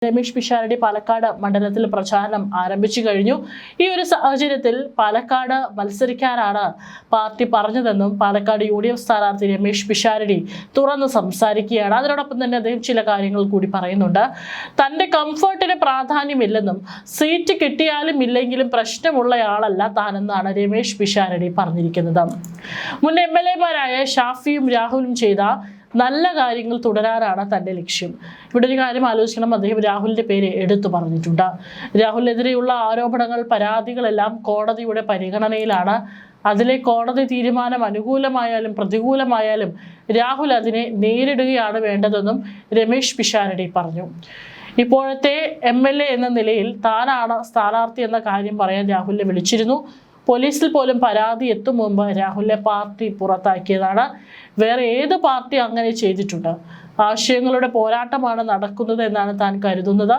രമേഷ് പിഷാരടി പാലക്കാട് മണ്ഡലത്തിൽ പ്രചാരണം ആരംഭിച്ചു കഴിഞ്ഞു. ഈ ഒരു സാഹചര്യത്തിൽ പാലക്കാട് മത്സരിക്കാനാണ് പാർട്ടി പറഞ്ഞതെന്നും പാലക്കാട് UDF സ്ഥാനാർത്ഥി രമേഷ് പിഷാരടി തുറന്ന് സംസാരിക്കുകയാണ്. അതിനോടൊപ്പം തന്നെ അദ്ദേഹം ചില കാര്യങ്ങൾ കൂടി പറയുന്നുണ്ട്. തന്റെ കംഫർട്ടിന് പ്രാധാന്യമില്ലെന്നും സീറ്റ് കിട്ടിയാലും ഇല്ലെങ്കിലും പ്രശ്നമുള്ളയാളല്ല താനെന്നാണ് രമേഷ് പിഷാരടി പറഞ്ഞിരിക്കുന്നത്. മുൻ MLA-മാരായ ഷാഫിയും രാഹുലും ചെയ്ത നല്ല കാര്യങ്ങൾ തുടരാനാണ് തന്റെ ലക്ഷ്യം. ഇവിടെ ഒരു കാര്യം ആലോചിക്കണം, അദ്ദേഹം രാഹുലിന്റെ പേര് എടുത്തു പറഞ്ഞിട്ടുണ്ട്. രാഹുലിനെതിരെയുള്ള ആരോപണങ്ങൾ, പരാതികളെല്ലാം കോടതിയുടെ പരിഗണനയിലാണ്. അതിലെ കോടതി തീരുമാനം അനുകൂലമായാലും പ്രതികൂലമായാലും രാഹുൽ അതിനെ നേരിടുകയാണ് വേണ്ടതെന്നും രമേഷ് പിഷാരടി പറഞ്ഞു. ഇപ്പോഴത്തെ MLA എന്ന നിലയിൽ താനാണ് സ്ഥാനാർത്ഥി എന്ന കാര്യം പറയാൻ രാഹുലിനെ വിളിച്ചിരുന്നു. പോലീസിൽ പോലും പരാതി എത്തും മുമ്പ് രാഹുലിനെ പാർട്ടി പുറത്താക്കിയതാണ്. വേറെ ഏത് പാർട്ടി അങ്ങനെ ചെയ്തിട്ടുണ്ട്? ആശയങ്ങളുടെ പോരാട്ടമാണ് നടക്കുന്നത് എന്നാണ് താൻ കരുതുന്നത്.